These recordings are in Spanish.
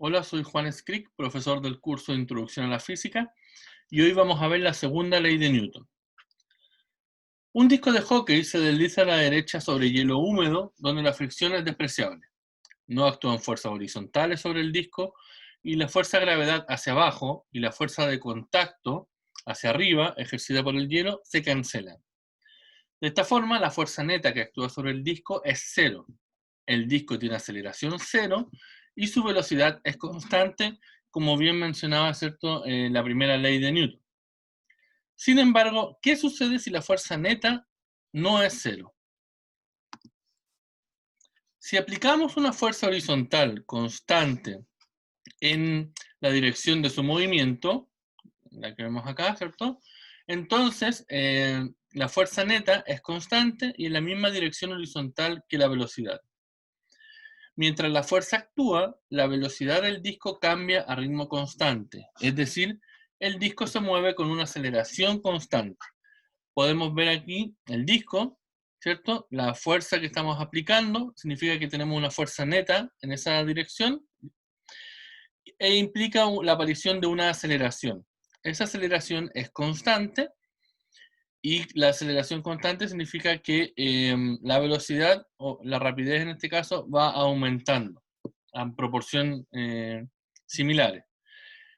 Hola, soy Juan Scrick, profesor del curso de Introducción a la Física, y hoy vamos a ver la segunda ley de Newton. Un disco de hockey se desliza a la derecha sobre hielo húmedo, donde la fricción es despreciable. No actúan fuerzas horizontales sobre el disco, y la fuerza de gravedad hacia abajo y la fuerza de contacto hacia arriba, ejercida por el hielo, se cancelan. De esta forma, la fuerza neta que actúa sobre el disco es cero. El disco tiene aceleración cero y su velocidad es constante, como bien mencionaba, ¿cierto?, la primera ley de Newton. Sin embargo, ¿qué sucede si la fuerza neta no es cero? Si aplicamos una fuerza horizontal constante en la dirección de su movimiento, la que vemos acá, ¿cierto? Entonces, la fuerza neta es constante y en la misma dirección horizontal que la velocidad. Mientras la fuerza actúa, la velocidad del disco cambia a ritmo constante, es decir, el disco se mueve con una aceleración constante. Podemos ver aquí el disco, ¿cierto? La fuerza que estamos aplicando significa que tenemos una fuerza neta en esa dirección e implica la aparición de una aceleración. Esa aceleración es constante y la aceleración constante significa que la velocidad o la rapidez en este caso va aumentando en proporción similares.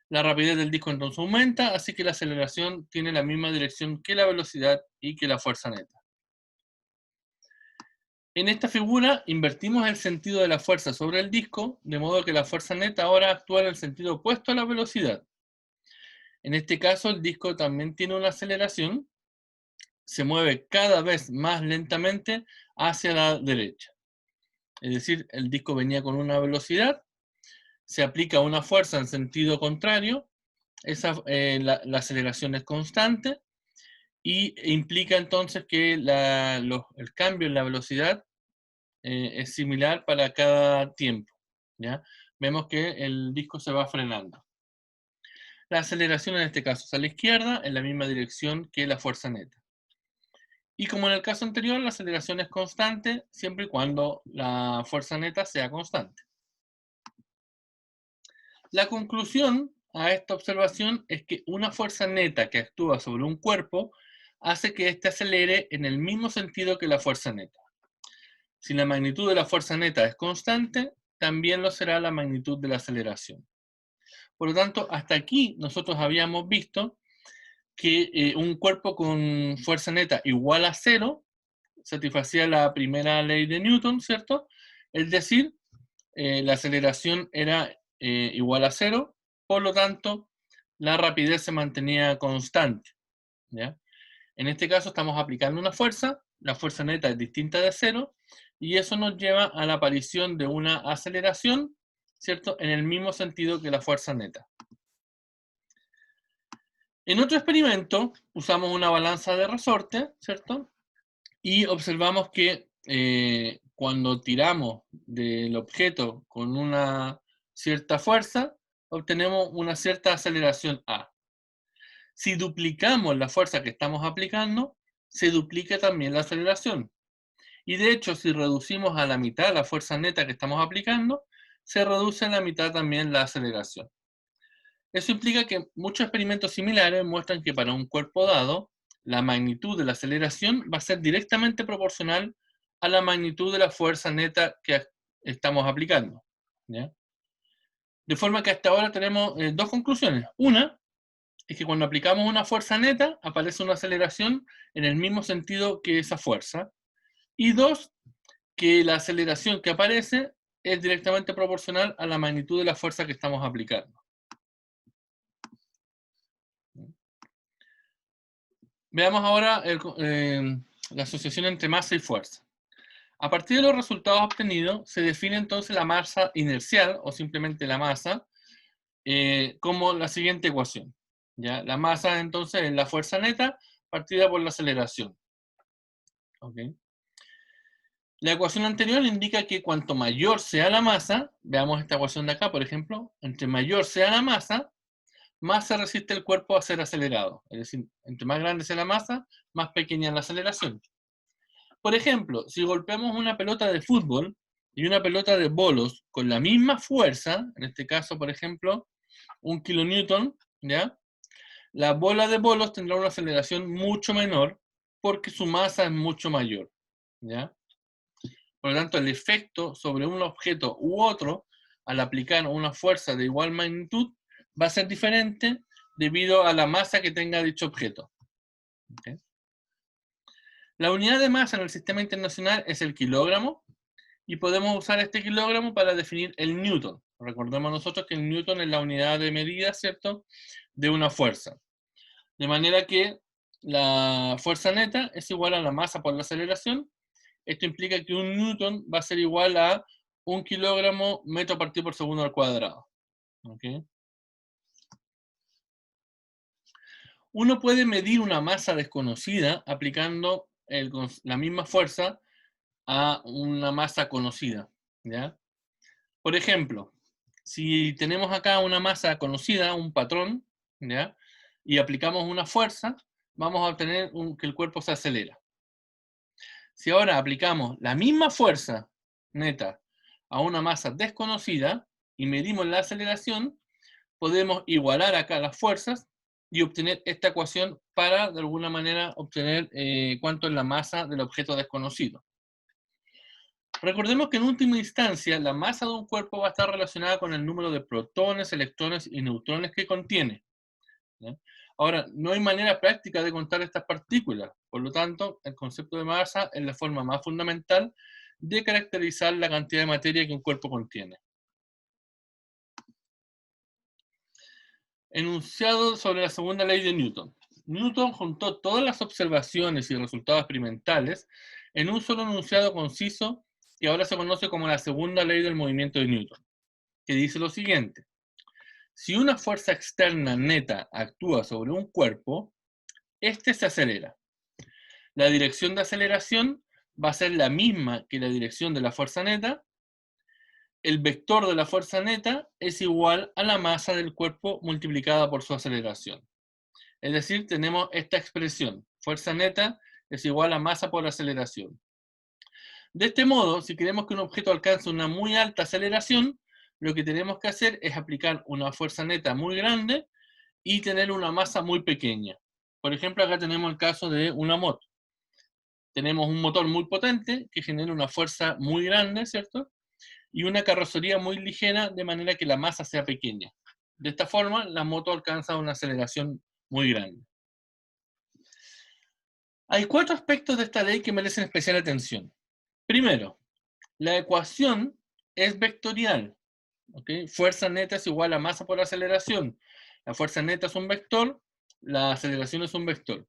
La rapidez del disco entonces aumenta, así que la aceleración tiene la misma dirección que la velocidad y que la fuerza neta. En esta figura invertimos el sentido de la fuerza sobre el disco, de modo que la fuerza neta ahora actúa en el sentido opuesto a la velocidad. En este caso el disco también tiene una aceleración, se mueve cada vez más lentamente hacia la derecha. Es decir, el disco venía con una velocidad, se aplica una fuerza en sentido contrario, la aceleración es constante y implica entonces que el cambio en la velocidad es similar para cada tiempo, ¿ya? Vemos que el disco se va frenando. La aceleración en este caso es a la izquierda, en la misma dirección que la fuerza neta. Y como en el caso anterior, la aceleración es constante siempre y cuando la fuerza neta sea constante. La conclusión a esta observación es que una fuerza neta que actúa sobre un cuerpo hace que éste acelere en el mismo sentido que la fuerza neta. Si la magnitud de la fuerza neta es constante, también lo será la magnitud de la aceleración. Por lo tanto, hasta aquí nosotros habíamos visto que un cuerpo con fuerza neta igual a cero satisfacía la primera ley de Newton, ¿cierto? Es decir, la aceleración era igual a cero, por lo tanto, la rapidez se mantenía constante, ¿ya? En este caso estamos aplicando una fuerza, la fuerza neta es distinta de cero, y eso nos lleva a la aparición de una aceleración, ¿cierto?, en el mismo sentido que la fuerza neta. En otro experimento usamos una balanza de resorte, ¿cierto? Y observamos que cuando tiramos del objeto con una cierta fuerza, obtenemos una cierta aceleración A. Si duplicamos la fuerza que estamos aplicando, se duplica también la aceleración. Y de hecho, si reducimos a la mitad la fuerza neta que estamos aplicando, se reduce a la mitad también la aceleración. Eso implica que muchos experimentos similares muestran que para un cuerpo dado, la magnitud de la aceleración va a ser directamente proporcional a la magnitud de la fuerza neta que estamos aplicando, ¿ya? De forma que hasta ahora tenemos dos conclusiones. Una es que cuando aplicamos una fuerza neta, aparece una aceleración en el mismo sentido que esa fuerza. Y dos, que la aceleración que aparece es directamente proporcional a la magnitud de la fuerza que estamos aplicando. Veamos ahora la asociación entre masa y fuerza. A partir de los resultados obtenidos, se define entonces la masa inercial, o simplemente la masa, como la siguiente ecuación, ¿ya? La masa entonces es la fuerza neta partida por la aceleración. ¿Okay? La ecuación anterior indica que cuanto mayor sea la masa, veamos esta ecuación de acá, por ejemplo, entre mayor sea la masa, más se resiste el cuerpo a ser acelerado. Es decir, entre más grande sea la masa, más pequeña la aceleración. Por ejemplo, si golpeamos una pelota de fútbol, y una pelota de bolos con la misma fuerza, en este caso, por ejemplo, 1 kilonewton, ¿ya? La bola de bolos tendrá una aceleración mucho menor porque su masa es mucho mayor, ¿ya? Por lo tanto, el efecto sobre un objeto u otro, al aplicar una fuerza de igual magnitud, va a ser diferente debido a la masa que tenga dicho objeto. ¿Okay? La unidad de masa en el sistema internacional es el kilogramo, y podemos usar este kilogramo para definir el newton. Recordemos nosotros que el newton es la unidad de medida, ¿cierto?, de una fuerza. De manera que la fuerza neta es igual a la masa por la aceleración. Esto implica que un newton va a ser igual a 1 kilogramo metro partido por segundo al cuadrado. ¿Okay? Uno puede medir una masa desconocida aplicando la misma fuerza a una masa conocida, ¿ya? Por ejemplo, si tenemos acá una masa conocida, un patrón, ¿ya? Y aplicamos una fuerza, vamos a obtener que el cuerpo se acelera. Si ahora aplicamos la misma fuerza neta a una masa desconocida y medimos la aceleración, podemos igualar acá las fuerzas y obtener esta ecuación para, de alguna manera, obtener cuánto es la masa del objeto desconocido. Recordemos que en última instancia, la masa de un cuerpo va a estar relacionada con el número de protones, electrones y neutrones que contiene, ¿ya? Ahora, no hay manera práctica de contar estas partículas, por lo tanto, el concepto de masa es la forma más fundamental de caracterizar la cantidad de materia que un cuerpo contiene. Enunciado sobre la segunda ley de Newton. Newton juntó todas las observaciones y resultados experimentales en un solo enunciado conciso que ahora se conoce como la segunda ley del movimiento de Newton, que dice lo siguiente: si una fuerza externa neta actúa sobre un cuerpo, este se acelera. La dirección de aceleración va a ser la misma que la dirección de la fuerza neta. El vector de la fuerza neta es igual a la masa del cuerpo multiplicada por su aceleración. Es decir, tenemos esta expresión: fuerza neta es igual a masa por aceleración. De este modo, si queremos que un objeto alcance una muy alta aceleración, lo que tenemos que hacer es aplicar una fuerza neta muy grande y tener una masa muy pequeña. Por ejemplo, acá tenemos el caso de una moto. Tenemos un motor muy potente que genera una fuerza muy grande, ¿cierto? Y una carrocería muy ligera, de manera que la masa sea pequeña. De esta forma, la moto alcanza una aceleración muy grande. Hay 4 aspectos de esta ley que merecen especial atención. Primero, la ecuación es vectorial. ¿Okay? Fuerza neta es igual a masa por aceleración. La fuerza neta es un vector, la aceleración es un vector.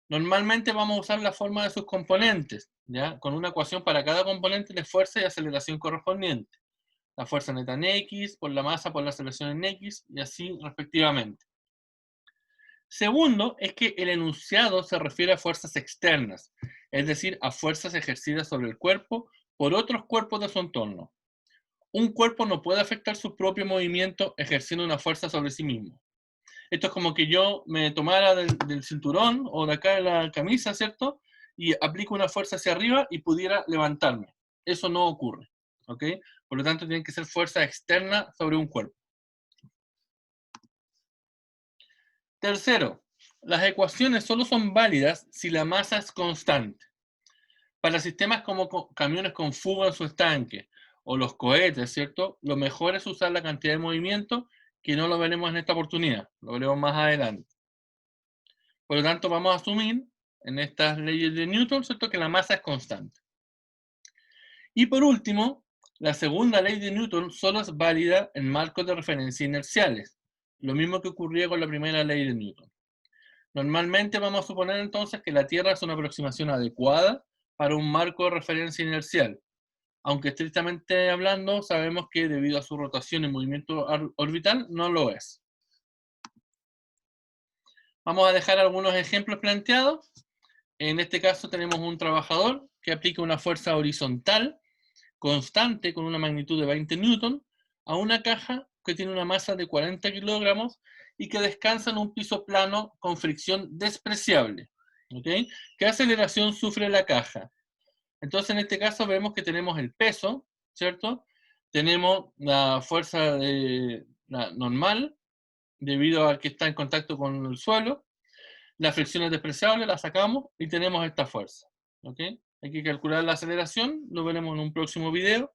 Normalmente vamos a usar la forma de sus componentes, ¿ya? Con una ecuación para cada componente de fuerza y aceleración correspondiente. La fuerza neta en X, por la masa por la aceleración en X, y así respectivamente. Segundo, es que el enunciado se refiere a fuerzas externas, es decir, a fuerzas ejercidas sobre el cuerpo por otros cuerpos de su entorno. Un cuerpo no puede afectar su propio movimiento ejerciendo una fuerza sobre sí mismo. Esto es como que yo me tomara del cinturón o de acá de la camisa, ¿cierto? Y aplico una fuerza hacia arriba y pudiera levantarme. Eso no ocurre, ¿ok? Por lo tanto, tienen que ser fuerzas externas sobre un cuerpo. Tercero, las ecuaciones solo son válidas si la masa es constante. Para sistemas como camiones con fuga en su estanque o los cohetes, ¿cierto? Lo mejor es usar la cantidad de movimiento, que no lo veremos en esta oportunidad, lo veremos más adelante. Por lo tanto, vamos a asumir en estas leyes de Newton, ¿cierto?, que la masa es constante. Y por último, la segunda ley de Newton solo es válida en marcos de referencia inerciales, lo mismo que ocurría con la primera ley de Newton. Normalmente vamos a suponer entonces que la Tierra es una aproximación adecuada para un marco de referencia inercial, aunque estrictamente hablando sabemos que debido a su rotación y movimiento orbital no lo es. Vamos a dejar algunos ejemplos planteados. En este caso tenemos un trabajador que aplica una fuerza horizontal constante con una magnitud de 20 newton a una caja que tiene una masa de 40 kilogramos y que descansa en un piso plano con fricción despreciable. ¿Okay? ¿Qué aceleración sufre la caja? Entonces, en este caso vemos que tenemos el peso, ¿cierto? Tenemos la fuerza normal, debido a que está en contacto con el suelo. La fricción es despreciable, la sacamos y tenemos esta fuerza. ¿Ok? Hay que calcular la aceleración, lo veremos en un próximo video.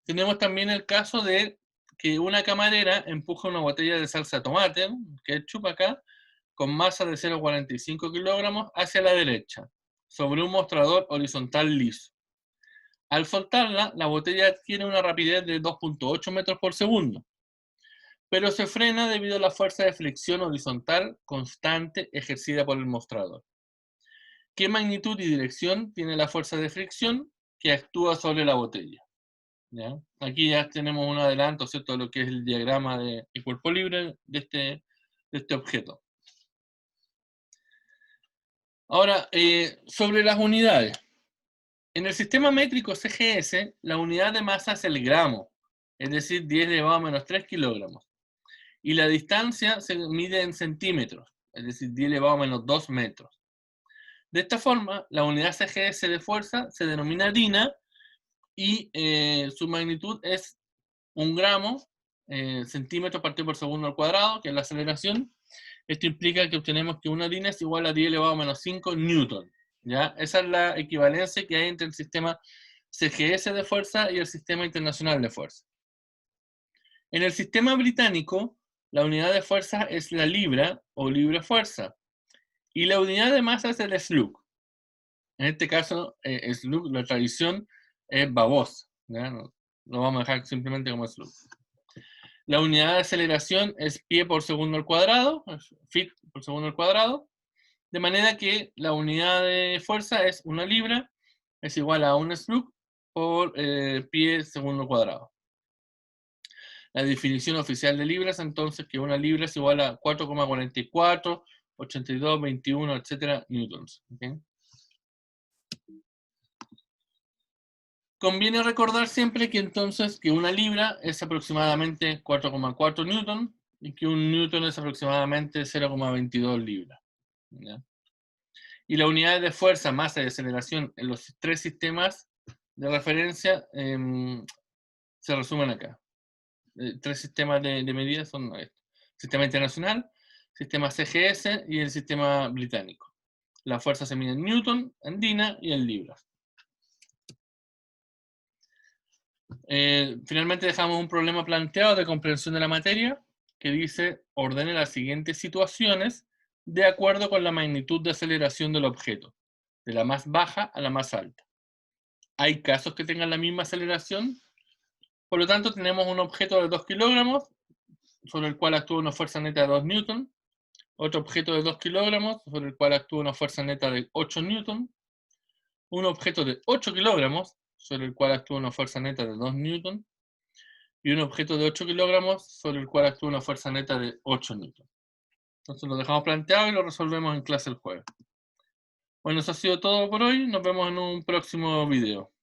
Tenemos también el caso de que una camarera empuja una botella de salsa de tomate, ketchup acá, con masa de 0,45 kilogramos hacia la derecha, sobre un mostrador horizontal liso. Al soltarla, la botella adquiere una rapidez de 2,8 metros por segundo, pero se frena debido a la fuerza de fricción horizontal constante ejercida por el mostrador. ¿Qué magnitud y dirección tiene la fuerza de fricción que actúa sobre la botella? ¿Ya? Aquí ya tenemos un adelanto, ¿cierto?, de lo que es el diagrama de cuerpo libre de este objeto. Ahora, sobre las unidades. En el sistema métrico CGS, la unidad de masa es el gramo, es decir, 10 elevado a menos 3 kilogramos. Y la distancia se mide en centímetros, es decir, 10 elevado a menos 2 metros. De esta forma, la unidad CGS de fuerza se denomina DINA y su magnitud es 1 gramo, centímetro partido por segundo al cuadrado, que es la aceleración. Esto implica que obtenemos que una DINA es igual a 10 elevado a menos 5 newton. ¿Ya? Esa es la equivalencia que hay entre el sistema CGS de fuerza y el sistema internacional de fuerza. En el sistema británico, la unidad de fuerza es la libra o libra-fuerza, y la unidad de masa es el slug. En este caso, slug, la tradición es babosa, ¿ya? Lo vamos a dejar simplemente como slug. La unidad de aceleración es pie por segundo al cuadrado, feet por segundo al cuadrado, de manera que la unidad de fuerza es una libra, es igual a un slug por pie segundo cuadrado. La definición oficial de libras, entonces, que una libra es igual a 4,44, 82, 21, etcétera, newtons. ¿Okay? Conviene recordar siempre que entonces que una libra es aproximadamente 4,4 newton y que un newton es aproximadamente 0,22 libras. ¿Ya? Y las unidades de fuerza, masa y aceleración en los tres sistemas de referencia se resumen acá. Tres sistemas de medida son estos: sistema internacional, sistema CGS y el sistema británico. La fuerza se mide en newton, en DINA y en libras. Finalmente dejamos un problema planteado de comprensión de la materia que dice: ordene las siguientes situaciones de acuerdo con la magnitud de aceleración del objeto, de la más baja a la más alta. Hay casos que tengan la misma aceleración, por lo tanto tenemos un objeto de 2 kilogramos sobre el cual actúa una fuerza neta de 2 newton, otro objeto de 2 kilogramos sobre el cual actúa una fuerza neta de 8 newton, un objeto de 8 kilogramos sobre el cual actúa una fuerza neta de 2 newton, y un objeto de 8 kilogramos sobre el cual actúa una fuerza neta de 8 newton. Entonces lo dejamos planteado y lo resolvemos en clase el jueves. Bueno, eso ha sido todo por hoy. Nos vemos en un próximo video.